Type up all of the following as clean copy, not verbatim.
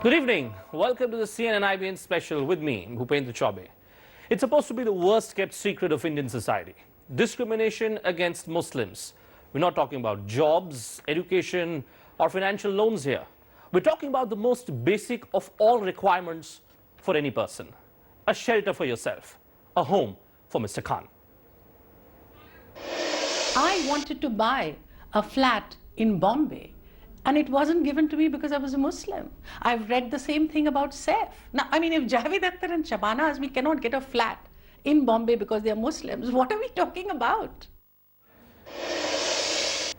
Good evening. Welcome to the CNN IBN special with me, Bhupendra Chaubey. It's supposed to be the worst kept secret of Indian society. Discrimination against Muslims. We're not talking about jobs, education or financial loans here. We're talking about the most basic of all requirements for any person. A shelter for yourself. A home for Mr. Khan. I wanted to buy a flat in Bombay. And it wasn't given to me because I was a Muslim. I've read the same thing about Saif. Now, I mean, if Javed Akhtar and Shabana Azmi cannot get a flat in Bombay because they're Muslims, what are we talking about?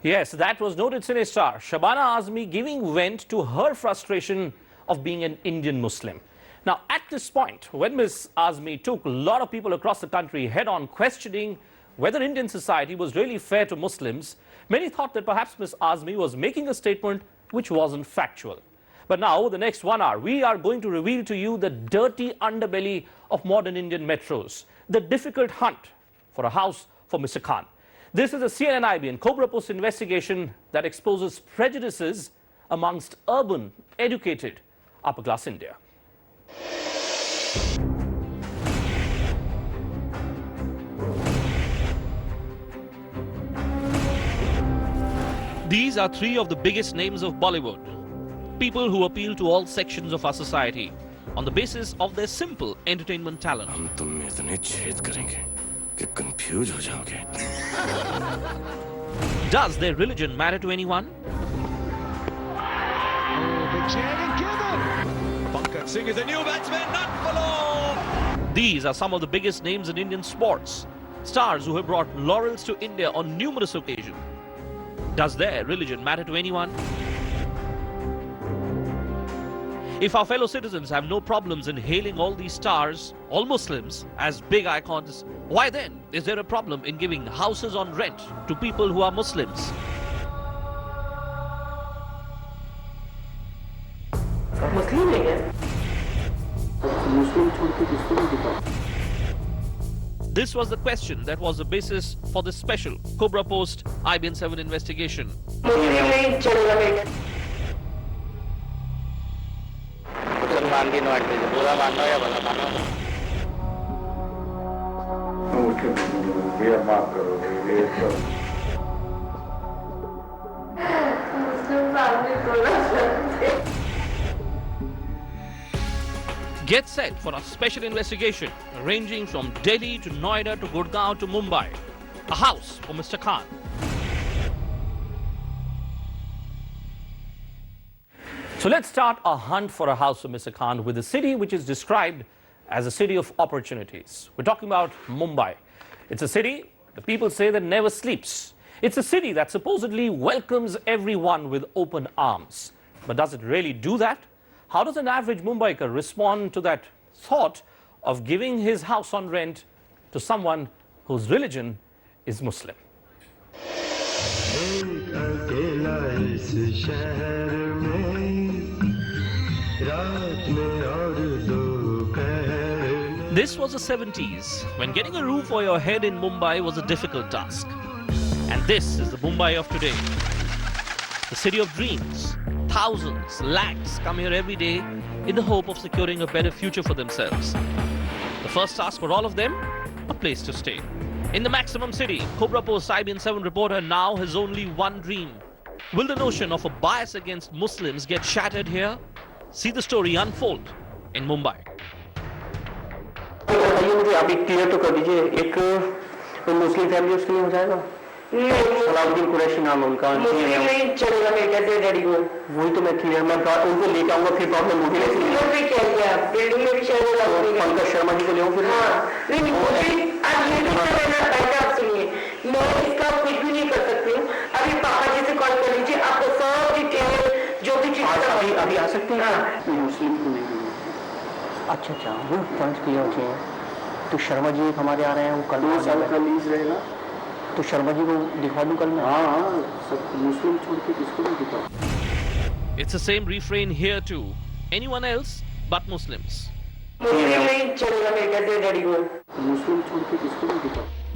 Yes, that was noted cine star Shabana Azmi giving vent to her frustration of being an Indian Muslim. Now, at this point, when Ms. Azmi took a lot of people across the country head-on questioning whether Indian society was really fair to Muslims, many thought that perhaps Ms. Azmi was making a statement which wasn't factual. But now, over the next 1 hour, we are going to reveal to you the dirty underbelly of modern Indian metros, the difficult hunt for a house for Mr. Khan. This is a CNN IBN Cobra Post investigation that exposes prejudices amongst urban, educated, upper-class India. These are three of the biggest names of Bollywood. People who appeal to all sections of our society on the basis of their simple entertainment talent. हम तुम में इतने छेद करेंगे कि confuse हो जाओगे. Does their religion matter to anyone? Pankaj Singh is the new batsman, not for long. These are some of the biggest names in Indian sports. Stars who have brought laurels to India on numerous occasions. Does their religion matter to anyone? If our fellow citizens have no problems in hailing all these stars, all Muslims, as big icons, why then is there a problem in giving houses on rent to people who are Muslims? This was the question that was the basis for this special Cobra Post IBN 7 investigation. Get set for a special investigation ranging from Delhi to Noida to Gurgaon to Mumbai. A house for Mr. Khan. So let's start a hunt for a house for Mr. Khan with a city which is described as a city of opportunities. We're talking about Mumbai. It's a city the people say that never sleeps. It's a city that supposedly welcomes everyone with open arms. But does it really do that? How does an average Mumbaiker respond to that thought of giving his house on rent to someone whose religion is Muslim? This was the 70s, when getting a roof over your head in Mumbai was a difficult task. And this is the Mumbai of today. The city of dreams. Thousands, lakhs come here every day in the hope of securing a better future for themselves. The first task for all of them, a place to stay. In the maximum city, Cobra Post IBN 7 reporter now has only one dream. Will the notion of a bias against Muslims get shattered here? See the story unfold in Mumbai. मुझे अभी clear तो कर दीजिए एक Muslim family उसके लिए हो जाएगा सलाउद्दीन कुरैशी नाम है उनका नहीं चलेगा मेरे कैसे डैडी को वही तो मैं क्लियर मैं उनको लेके आऊंगा फिर प्रॉब्लम होगी नहीं क्या किया बिल्डिंग में भी शायद पंकज शर्मा जी को ले फिर नहीं आज ये भी आप सुनिए मैं इसका कुछ भी नहीं कर सकती हूँ अभी पापा जी से कॉल कर लीजिए आपको सब डिटेल जो भी चीज अभी आ सकते हैं मुस्लिम को नहीं अच्छा अच्छा वो पॉइंट क्लियर होते हैं तो शर्मा जी हमारे आ रहे हैं वो कल 2 साल का लीज रहेगा तो शर्मा जी को दिखा दूं कल मैं हाँ सब मुस्लिम छोड़ के किसको नहीं दिखा It's the same refrain here too. Anyone else but Muslims.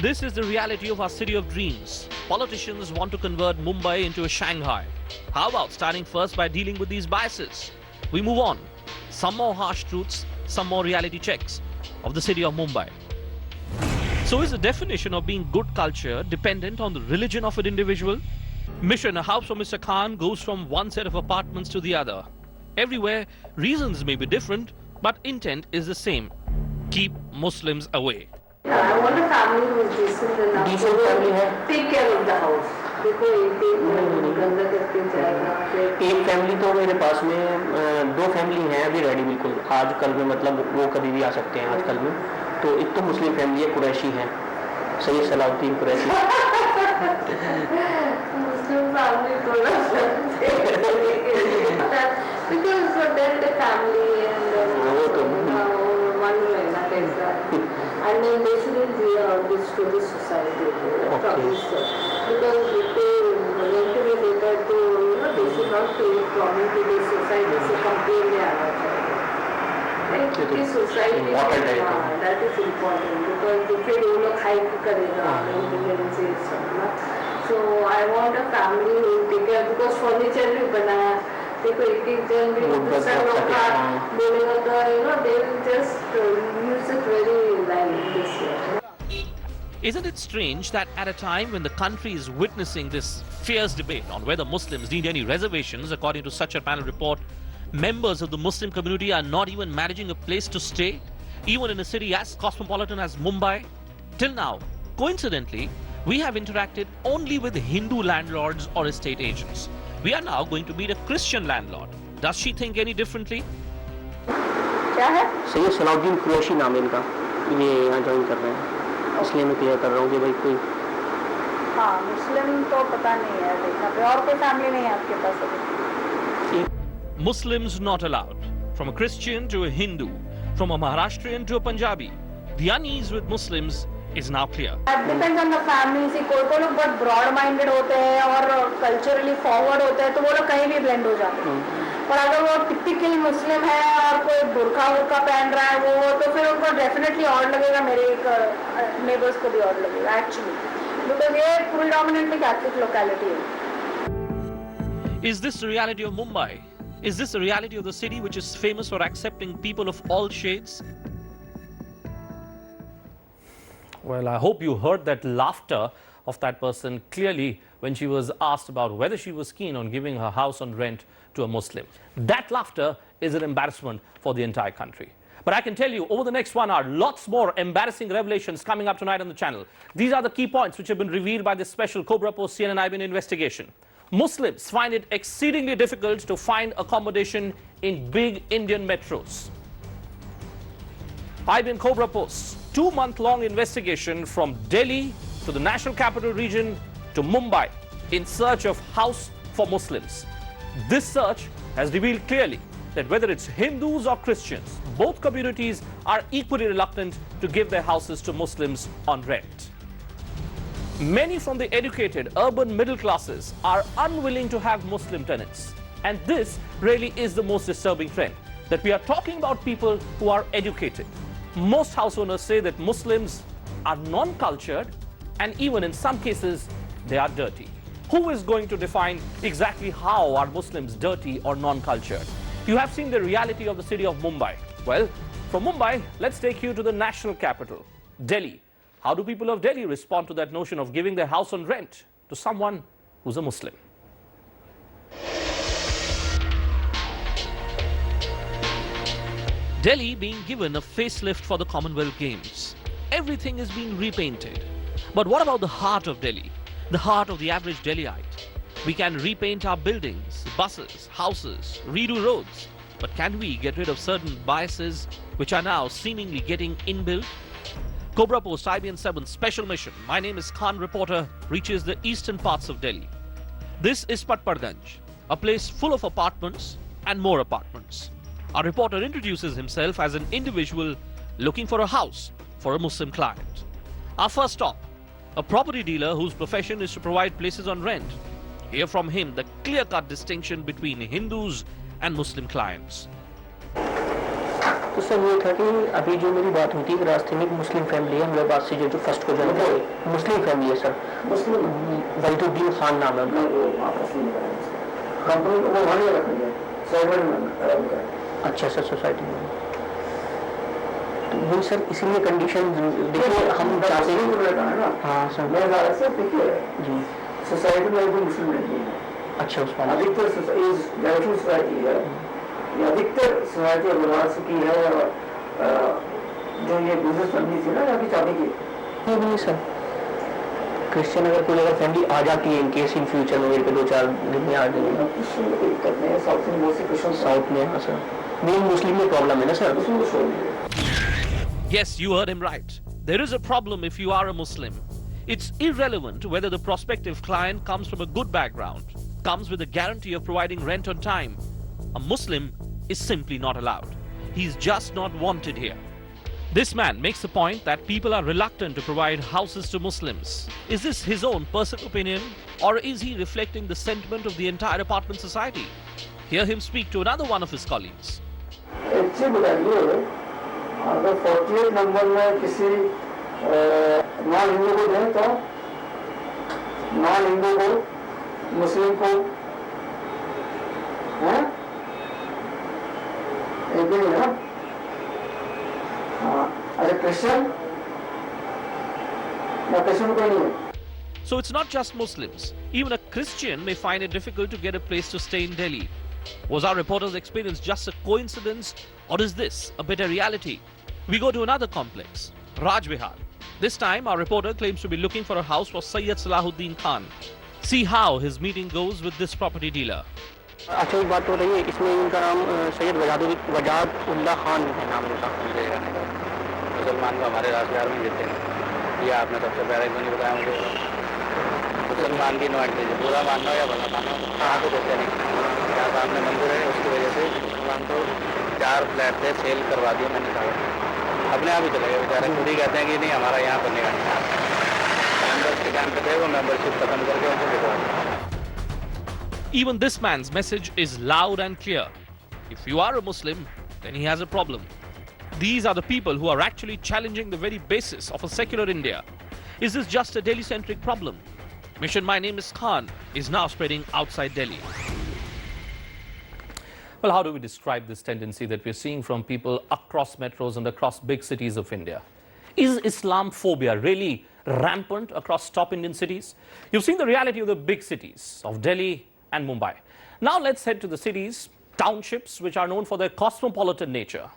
This is the reality of our city of dreams. Politicians want to convert Mumbai into a Shanghai. How about starting first by dealing with these biases? We move on Some more harsh truths, some more reality checks of the city of Mumbai. So is the definition of being good culture dependent on the religion of an individual? Mission, a house for Mr. Khan goes from one set of apartments to the other. Everywhere, reasons may be different, but intent is the same. Keep Muslims away. I want a family who is decent enough Decent family है. take care of the house. देखो एक गंदा करके जाएगा फिर एक family तो मेरे पास में 2 फैमिली हैं अभी रेडी बिल्कुल आजकल में मतलब वो कभी भी आ सकते हैं आजकल में तो एक तो मुस्लिम फैमिली है कुरैशी है सैयद सलाउद्दीन कुरैशी Muslim family थोड़ा because then the family and one रहना कैसा and then they shouldn't be this to this society because they rent में देता है तो they should not pay problem to this society से complain नहीं आना चाहिए क्योंकि society that is important because फिर वो लोग हाइक करेगा so I want a family who will take care because furniture भी बनाया देखो एक जन भी दूसरा लोग का बोलेगा तो they will just use it very like this way. Isn't it strange that at a time when the country is witnessing this fierce debate on whether Muslims need any reservations, according to such a panel report, members of the Muslim community are not even managing a place to stay, even in a city as cosmopolitan as Mumbai? Till now, coincidentally, we have interacted only with Hindu landlords or estate agents. We are now going to meet a Christian landlord. Does she think any differently? क्या है? सैयद सलाउद्दीन कुरैशी नाम है इनका ये यहाँ join कर रहे हैं इसलिए मैं क्लियर कर रहा हूँ कि भाई कोई हाँ मुस्लिम तो पता नहीं है देखा पे और कोई फैमिली नहीं है आपके पास अभी Muslims not allowed. From a Christian to a Hindu, from a Maharashtrian to a Punjabi, the unease with Muslims is now clear. It depends on the family. See, कोई लोग बहुत broad minded होते हैं और culturally forward होते हैं तो वो लोग कहीं भी blend हो जाते हैं पर अगर वो typically मुस्लिम है और कोई बुर्का पहन रहा है वो तो फिर उनको definitely odd लगेगा मेरे एक neighbors को भी odd लगेगा actually because ये predominantly Catholic locality है. Is this the reality of Mumbai? Is this the reality of the city which is famous for accepting people of all shades? Well, I hope you heard that laughter of that person clearly when she was asked about whether she was keen on giving her house on rent to a Muslim. That laughter is an embarrassment for the entire country. But I can tell you, over the next 1 hour, lots more embarrassing revelations coming up tonight on the channel. These are the key points which have been revealed by this special Cobra Post CNN IBN investigation. Muslims find it exceedingly difficult to find accommodation in big Indian metros. IBN Cobra Post, 2-month-long investigation from Delhi to the National Capital Region to Mumbai in search of house for Muslims. This search has revealed clearly that whether it's Hindus or Christians, both communities are equally reluctant to give their houses to Muslims on rent. Many from the educated urban middle classes are unwilling to have Muslim tenants. And this really is the most disturbing trend, that we are talking about people who are educated. Most house owners say that Muslims are non-cultured and even in some cases they are dirty. Who is going to define exactly how are Muslims dirty or non-cultured? You have seen the reality of the city of Mumbai. Well, from Mumbai, let's take you to the national capital, Delhi. How do people of Delhi respond to that notion of giving their house on rent to someone who's a Muslim? Delhi being given a facelift for the Commonwealth Games. Everything is being repainted. But what about the heart of Delhi? The heart of the average Delhiite? We can repaint our buildings, buses, houses, redo roads. But can we get rid of certain biases which are now seemingly getting inbuilt? Cobra Post IBN 7 Special Mission. My name is Khan Reporter, reaches the eastern parts of Delhi. This is Patparganj, a place full of apartments and more apartments. Our reporter introduces himself as an individual looking for a house for a Muslim client. Our first stop, a property dealer whose profession is to provide places on rent. Hear from him the clear-cut distinction between Hindus and Muslim clients. तो sir ये था कि अभी जो मेरी बात हुई थी कि रास्ते में एक मुस्लिम फैमिली है मेरे पास से जो फर्स्ट को जानते हैं मुस्लिम फैमिली है सर मुस्लिम वहीदुद्दीन खान नाम है उनका कंपनी वो वहीं रखेंगे अच्छा सर, सोसाइटी में। तो वो सर इसीलिए कंडीशन देखिए हम चाहते हैं। हाँ सर, मैं सर देखिए जी, सोसाइटी में भी मुस्लिम नहीं है। अच्छा उसमें अधिकतर सोसाइटी है, ये अधिकतर सोसाइटी बनारस की है। जो ये बिजनेस फैमिली थी ना यहाँ की चाबी की, नहीं सर, क्रिश्चियन अगर कोई अगर फैमिली आ जाती है इन केस इन फ्यूचर में, मेरे पे 2-4 दिन में आ जाएगी। क्रिश्चियन में कोई दिक्कत नहीं है, साउथ में बहुत से क्रिश्चियन साउथ में। हाँ सर, मेन मुस्लिम में प्रॉब्लम है ना सर, मुस्लिम को छोड़ दीजिए। Yes, you heard him right. There is a problem if you are a Muslim. It's irrelevant whether the prospective client comes from a good background, comes with a guarantee of providing rent on time. A Muslim is simply not allowed. He's just not wanted here. This man makes the point that people are reluctant to provide houses to Muslims. Is this his own personal opinion, or is he reflecting the sentiment of the entire apartment society? Hear him speak to another one of his colleagues. अच्छी बताइए, अगर 48 number में किसी non Hindu को दें तो non Hindu को, मुस्लिम को, हैं? एक ही है ना? अच्छा क्रिश्चियन या क्रिश्चियन कोई नहीं है? So it's not just Muslims. Even a Christian may find it difficult to get a place to stay in Delhi. Was our reporter's experience just a coincidence, or is this a bitter reality? We go to another complex, Raj Vihar. This time our reporter claims to be looking for a house for Sayyid Salahuddin Khan. See how his meeting goes with this property dealer. अच्छा एक बात हो रही है, इसमें इनका नाम सैयद वजादुल्लाह खान है नाम इनका। मुसलमान को हमारे राजबिहार में देते हैं, ये आपने सबसे पहले क्यों नहीं बताया मुझे? मुसलमान की नॉट दीजिए, बुरा मानना हो या भला मानना हो, कहाँ को देते नहीं। यहाँ सामने मंदिर है, उसकी वजह से मुसलमान को 4 फ्लैट थे, सेल करवा दिए मैंने कहा, अपने आप ही चले गए बेचारे। खुद ही कहते हैं कि नहीं हमारा यहाँ बनने का नहीं। मेंबर्स के टाइम पे थे, वो मेंबरशिप खत्म करके उनको भिजवा दिया। Even this man's message is loud and clear. If you are a Muslim, then he has a problem. These are the people who are actually challenging the very basis of a secular India. Is this just a Delhi-centric problem? Mission My Name is Khan is now spreading outside Delhi. Well, how do we describe this tendency that we're seeing from people across metros and across big cities of India? Is Islamophobia really rampant across top Indian cities? You've seen the reality of the big cities of Delhi and Mumbai. Now let's head to the cities, townships which are known for their cosmopolitan nature.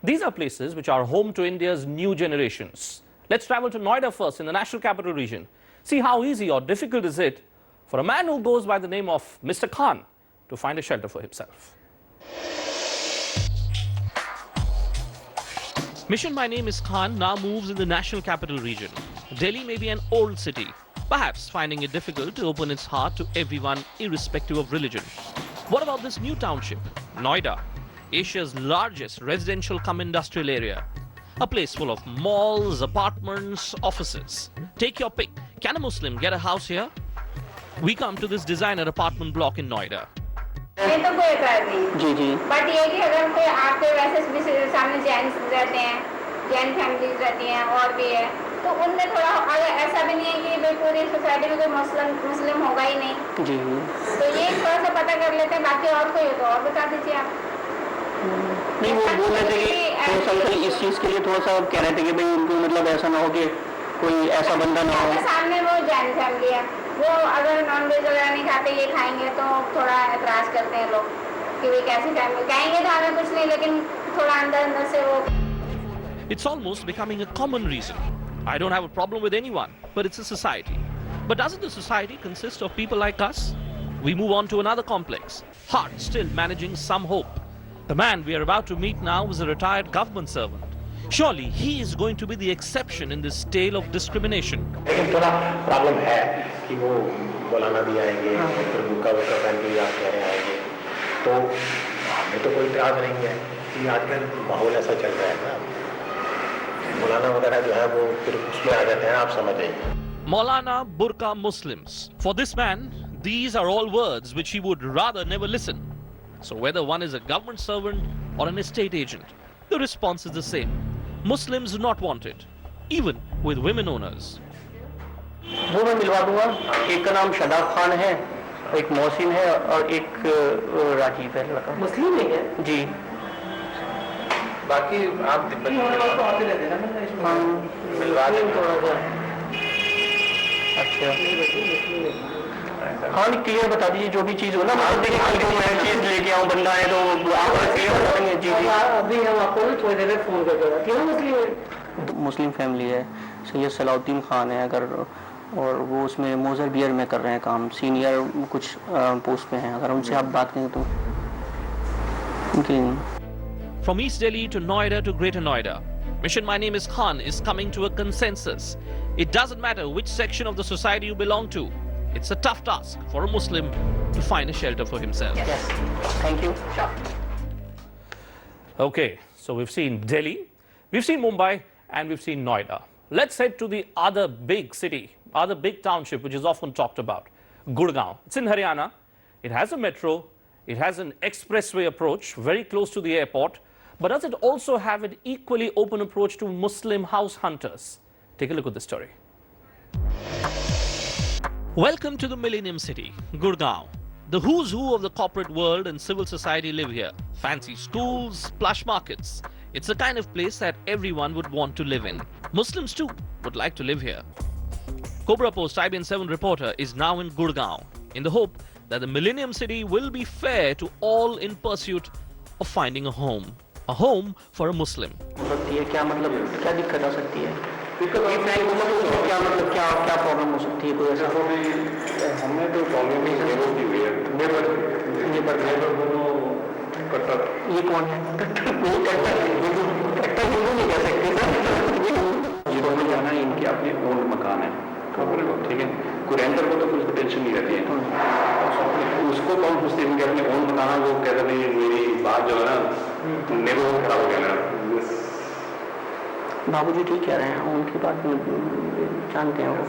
These are places which are home to India's new generations. Let's travel to Noida first in the national capital region. See how easy or difficult is it for a man who goes by the name of Mr. Khan to find a shelter for himself. Mission My Name is Khan now moves in the national capital region. Delhi may be an old city, perhaps finding it difficult to open its heart to everyone irrespective of religion. What about this new township, Noida, Asia's largest residential cum industrial area? A place full of malls, apartments, offices. Take your pick. Can a Muslim get a house here? We come to this designer apartment block in Noida. ये तो कोई एतराज नहीं, जी जी, but ये कि अगर कोई आपके वैसे भी सामने जैन रहते हैं, जैन फैमिलीज रहती हैं और भी है, तो उनमें थोड़ा अगर ऐसा भी नहीं है कि भाई पूरी सोसाइटी में कोई मुस्लिम होगा ही नहीं, जी तो ये थोड़ा सा पता कर लेते हैं। बाकी और कोई हो तो और बता दीजिए आप। नहीं, वो बोल रहे थे कि थोड़ा सा मतलब इस चीज़ के लिए थोड़ा सा कह रहे थे कि भाई उनको मतलब ऐसा ना हो कि कोई ऐसा बंदा ना हो। सामने वो जैन फैमिली है, वो अगर नॉन वेज वगैरह नहीं खाते, ये खाएंगे तो थोड़ा एतराज करते हैं लोग कि भाई कैसी फैमिली, कहेंगे तो हमें कुछ नहीं, लेकिन थोड़ा अंदर अंदर से वो। It's almost becoming a common reason. I don't have a problem with anyone, but it's a society. But doesn't the society consist of people like us? We move on to another complex, heart still managing some hope. The man we are about to meet now is a retired government servant. Surely he is going to be the exception in this tale of discrimination. लेकिन थोड़ा problem है कि वो मौलाना भी आएंगे, फिर बुर्का वुर्का पहन के आप कह रहे आएंगे, तो हमें तो कोई इतराज नहीं है कि आजकल माहौल ऐसा चल रहा है ना, मौलाना वगैरह जो है वो फिर उसमें आ जाते हैं, आप समझ आइए। Maulana Burqa Muslims. For this man, these are all words which he would rather never listen. So whether one is a government servant or an estate agent, the response is the same. Muslims not wanted, even with women owners. वो मैं मिलवा दूंगा। एक का नाम शदाब खान है, एक मोहसिन है और एक राजीव है लड़का। मुस्लिम नहीं है जी, बाकी आप आते रहते हैं ना, मिलवा देंगे थोड़ा सा। अच्छा हाँ नहीं क्लियर बता दीजिए जो भी चीज़ हो ना, मतलब देखिए कल को मैं चीज़ लेके आऊँ बंदा है तो आप क्लियर बता देंगे। जी जी अभी हम आपको भी थोड़ी देर में फोन कर देगा, ठीक है मुस्लिम मुस्लिम फैमिली है, सैयद सलाउद्दीन खान है अगर, और वो उसमें मोजर बियर में कर रहे हैं काम, सीनियर कुछ पोस्ट पे हैं, अगर उनसे आप बात करें तो उनकी। From East Delhi to Noida to Greater Noida, Mission My Name is Khan is coming to a consensus. It doesn't matter which section of the society you belong to. It's a tough task for a Muslim to find a shelter for himself. Yes. Thank you. Okay, so we've seen Delhi, we've seen Mumbai, and we've seen Noida. Let's head to the other big city, other big township, which is often talked about, Gurgaon. It's in Haryana. It has a metro. It has an expressway approach, very close to the airport. But does it also have an equally open approach to Muslim house hunters? Take a look at this story. Welcome to the Millennium City, Gurgaon. The who's who of the corporate world and civil society live here. Fancy schools, plush markets. It's the kind of place that everyone would want to live in. Muslims too would like to live here. Cobra Post IBN7 reporter is now in Gurgaon in the hope that the Millennium City will be fair to all in pursuit of finding a home for a Muslim. क्या मतलब क्या दिक्कत आ सकती है? क्या मतलब क्या problem हो सकती है कोई ऐसा? हमें तो प्रॉब्लम ही नेबर की हुई है। नेबर दोनों कट्टर। ये कौन है? कट्टर हिंदू नहीं कह सकते सर। ये दोनों जाना है, इनके अपने ओन मकान है, ठीक है, कोई रेंटर को तो कुछ टेंशन नहीं रहती है, उसको कौन पूछते हैं कि अपने ओन मकान, वो कहते नहीं मेरी बात जो है ना नेबर खराब हो गया ना। बाबूजी ठीक कह रहे हैं, उनकी बात जानते हैं, वो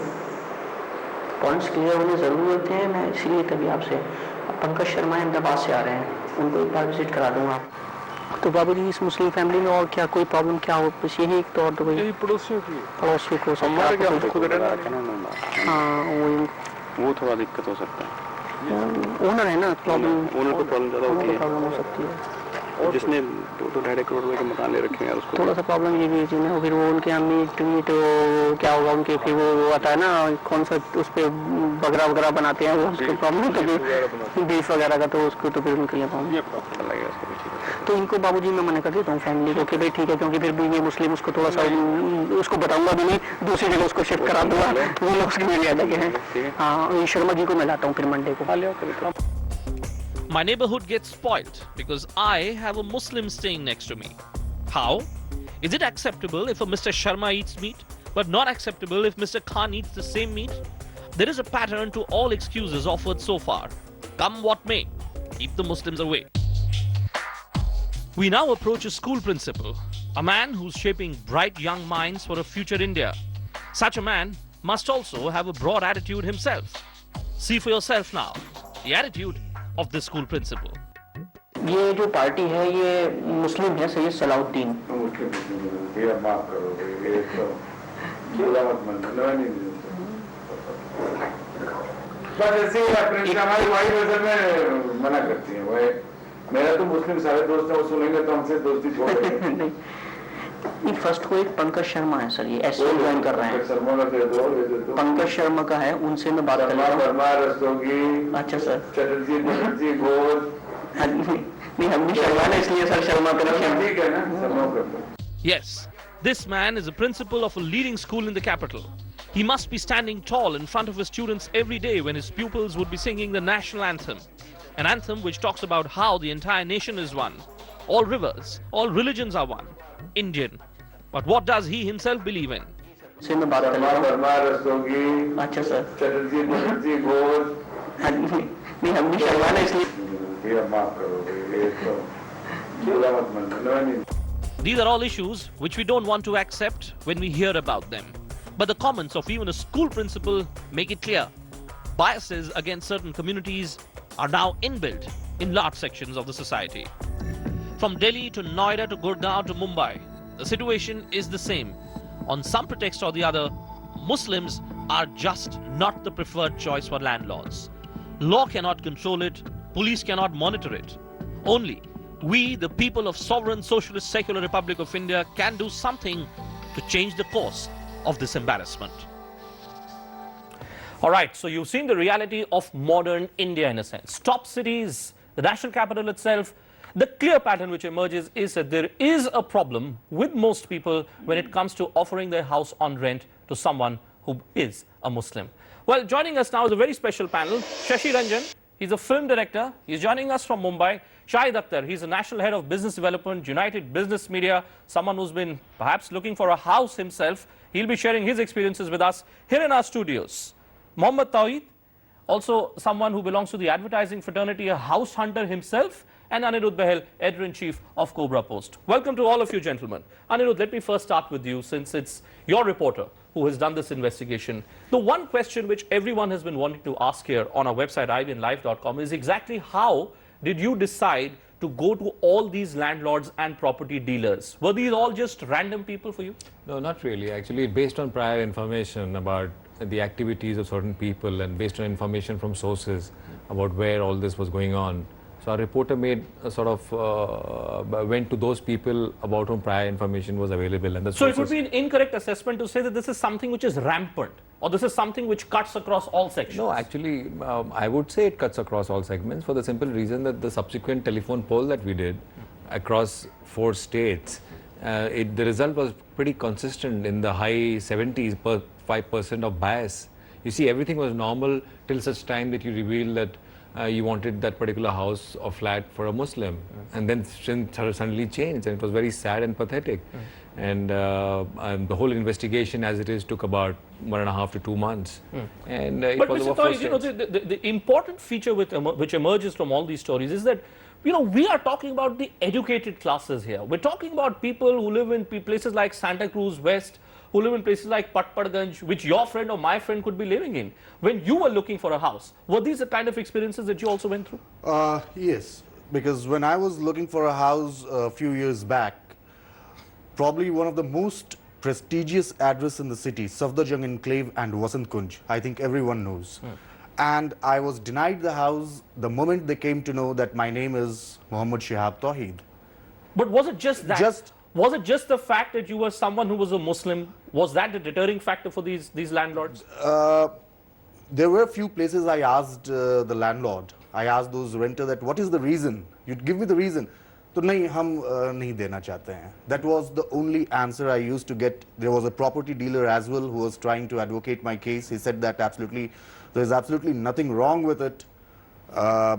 पॉइंट्स क्लियर होने जरूर होते हैं। मैं इसीलिए कभी आपसे, पंकज शर्मा अहमदाबाद से आ रहे हैं, उनको एक बार विजिट करा दूंगा। तो बाबूजी इस मुस्लिम फैमिली में और क्या कोई प्रॉब्लम क्या हो? बस यही एक तौर तो भाई पड़ोसियों की को वो थोड़ा दिक्कत हो सकता है। ओनर है ना, प्रॉब्लम ओनर को प्रॉब्लम ज़्यादा होती है, प्रॉब्लम हो सकती है। और जिसने 2-2.5 करोड़ रुपए के मकान ले रखे हैं उसको थोड़ा सा प्रॉब्लम ये भी है, फिर वो उनके यहाँ मीट क्या होगा उनके, फिर वो आता है ना कौन सा उस पर बगरा वगैरह बनाते हैं, वो उसको प्रॉब्लम तो बीफ वगैरह का, तो उसको तो फिर उनके लिए प्रॉब्लम लगेगा उसको। तो इनको बाबूजी मैं मना कर देता हूँ फैमिली को कि भाई ठीक है, क्योंकि फिर भी ये मुस्लिम उसको थोड़ा सा उसको बताऊंगा भी नहीं, दूसरी जगह उसको शिफ्ट करा दूंगा, वो लोग उसकी मेरी अलग है। हाँ, शर्मा जी को मैं लाता हूँ फिर मंडे को। My neighborhood gets spoilt because I have a Muslim staying next to me. How? Is it acceptable if a Mr. Sharma eats meat, but not acceptable if Mr. Khan eats the same meat? There is a pattern to all excuses offered so far. Come what may, keep the Muslims away. We now approach a school principal, a man who's shaping bright young minds for a future India. Such a man must also have a broad attitude himself. See for yourself now, the attitude of the school principal. ये जो party है ये मुस्लिम है, सैयद सलाउद्दीन। हमारी wife असल में मना करती है, भाई मेरा तो मुस्लिम सारे दोस्त हैं, वो सुनेंगे तो हमसे दोस्ती छोड़ देंगे। फर्स्ट को एक पंकज शर्मा है सर, ये ऐसे ज्वाइन कर रहे हैं। पंकज शर्मा का है, उनसे मैं बात कर रहा हूँ। अच्छा सर, चटर्जी घोष नहीं, हम भी शर्मा है इसलिए सर शर्मा ठीक है ना। Yes, this man is a principal of a leading school in the capital. He must be standing tall in front of his students every day when his pupils would be singing the national anthem. An anthem which talks about how the entire nation is one. All rivers, all religions are one. Indian. But what does he himself believe in? से मैं बात कर रहा हूँ। अच्छा sir, Chatterjee Ghosh नहीं, हम भी शर्मा है इसलिए माफ करो। These are all issues which we don't want to accept when we hear about them. But the comments of even a school principal make it clear. Biases against certain communities are now inbuilt in large sections of the society. From Delhi to Noida to Gurgaon to Mumbai, the situation is the same. On some pretext or the other, Muslims are just not the preferred choice for landlords. Law cannot control it, police cannot monitor it. Only we, the people of Sovereign Socialist Secular Republic of India, can do something to change the course of this embarrassment. All right, so you've seen the reality of modern India in a sense. Top cities, the national capital itself, the clear pattern which emerges is that there is a problem with most people when it comes to offering their house on rent to someone who is a Muslim. Well, joining us now is a very special panel. Shashi Ranjan, he's a film director. He's joining us from Mumbai. Shahid Akhtar, he's the National Head of Business Development, United Business Media, someone who's been perhaps looking for a house himself. He'll be sharing his experiences with us here in our studios. Mohammad Tawheed, also someone who belongs to the advertising fraternity, a house hunter himself, and Anirudh Behel, editor-in-chief of Cobra Post. Welcome to all of you gentlemen. Anirudh, let me first start with you, since it's your reporter who has done this investigation. The one question which everyone has been wanting to ask here on our website, ivnlive.com, is exactly how did you decide to go to all these landlords and property dealers? Were these all just random people for you? No, not really. Actually, based on prior information about the activities of certain people and based on information from sources about where all this was going on. So our reporter made a sort of went to those people about whom prior information was available. And the so it would be an incorrect assessment to say that this is something which is rampant, or this is something which cuts across all sections? No, actually, I would say it cuts across all segments for the simple reason that the subsequent telephone poll that we did across 4 states, the result was pretty consistent in the high 70s per 5% of bias. You see, everything was normal till such time that you reveal that you wanted that particular house or flat for a Muslim, and then suddenly changed, and it was very sad and pathetic. And the whole investigation as it is took about 1.5 to 2 months. And it but was Mr. Tawheed, you know, the important feature which emerges from all these stories is that, you know, we are talking about the educated classes here. We're talking about people who live in places like Santa Cruz West, who live in places like Patparganj, which your friend or my friend could be living in. When you were looking for a house, were these the kind of experiences that you also went through? Yes, because when I was looking for a house a few years back, probably one of the most prestigious address in the city, Safdarjung Enclave and Vasant Kunj, I think everyone knows. And I was denied the house the moment they came to know that my name is Mohammad Shihab Tawheed. But was it just that? Was it just the fact that you were someone who was a Muslim? Was that the deterring factor for these landlords? There were a few places I asked the landlord. I asked those renter that what is the reason? You'd give me the reason. तो नहीं हम नहीं देना चाहते हैं. That was the only answer I used to get. There was a property dealer as well who was trying to advocate my case. He said that there is absolutely nothing wrong with it. I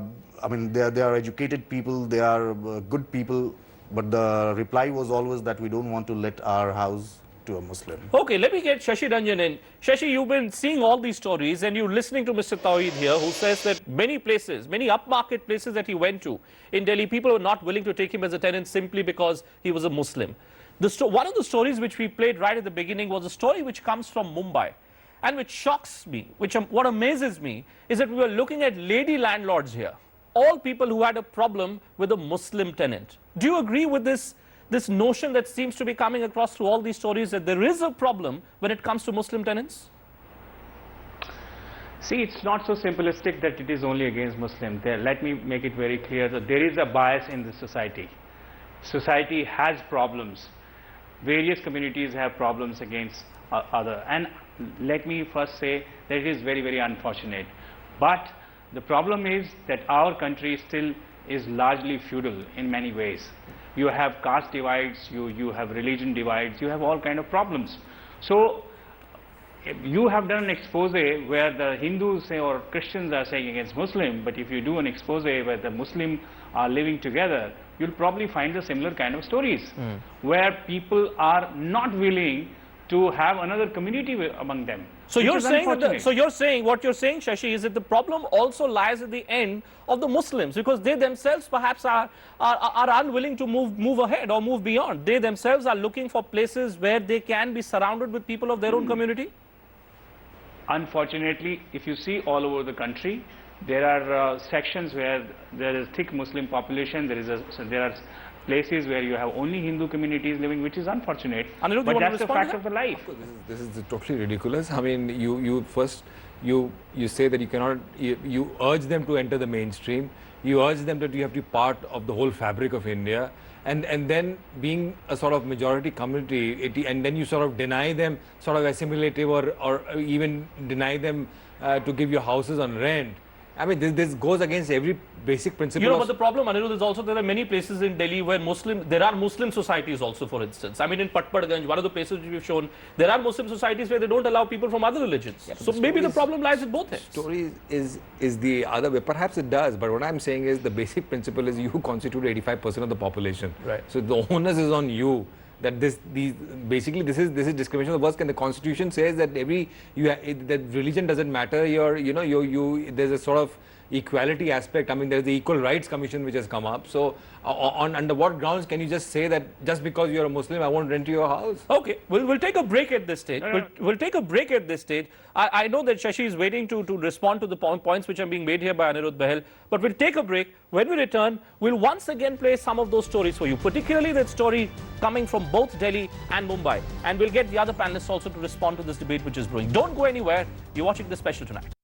mean, they are educated people, they are good people, but the reply was always that we don't want to let our house to a Muslim. Okay, let me get Shashi Ranjan in. Shashi, you've been seeing all these stories and you're listening to Mr. Tawheed here, who says that many places, many upmarket places that he went to in Delhi, people were not willing to take him as a tenant simply because he was a Muslim. One of the stories which we played right at the beginning was a story which comes from Mumbai, and which shocks me, what amazes me, is that we were looking at lady landlords here, all people who had a problem with a Muslim tenant. Do you agree with this notion that seems to be coming across through all these stories, that there is a problem when it comes to Muslim tenants? See, it's not so simplistic that it is only against Muslims. Let me make it very clear that there is a bias in the society. Society has problems. Various communities have problems against other. And let me first say that it is very, very unfortunate. But the problem is that our country still is largely feudal in many ways. You have caste divides, you have religion divides, you have all kind of problems. So you have done an expose where the Hindus or Christians are saying against Muslim, but if you do an expose where the Muslim are living together, you'll probably find the similar kind of stories where people are not willing to have another community among them. So you're saying what you're saying, Shashi, is that the problem also lies at the end of the Muslims, because they themselves perhaps are unwilling to move ahead or move beyond. They themselves are looking for places where they can be surrounded with people of their own community? Unfortunately, if you see all over the country, there are sections where there is thick Muslim population, there are places where you have only Hindu communities living, which is unfortunate. Anirudh, you But want to that's the respond to fact that? of the life. This is totally ridiculous. I mean, you say that you cannot, you urge them to enter the mainstream. You urge them that you have to be part of the whole fabric of India. And then being a sort of majority community, and then you sort of deny them sort of assimilative or even deny them to give you houses on rent. I mean, this goes against every basic principle. You know, but the problem, Anirudh, is also there are many places in Delhi where there are Muslim societies also, for instance. I mean, in Patparganj, one of the places which we've shown, there are Muslim societies where they don't allow people from other religions. Yeah, so maybe the problem lies at both ends. Story is the other way. Perhaps it does, but what I'm saying is the basic principle is you constitute 85% of the population. Right. So the onus is on you. That this is discrimination of the worst. And the Constitution says that that religion doesn't matter. There's a sort of equality aspect. I mean, there's the Equal Rights Commission which has come up. So under what grounds can you just say that just because you're a Muslim, I won't rent you your house? Okay, we'll take a break at this stage. We'll take a break at this stage. I know that Shashi is waiting to respond to the points which are being made here by Anirudh Bahel, but we'll take a break. When we return, we'll once again play some of those stories for you, particularly that story coming from both Delhi and Mumbai. And we'll get the other panelists also to respond to this debate which is brewing. Don't go anywhere. You're watching The Special tonight.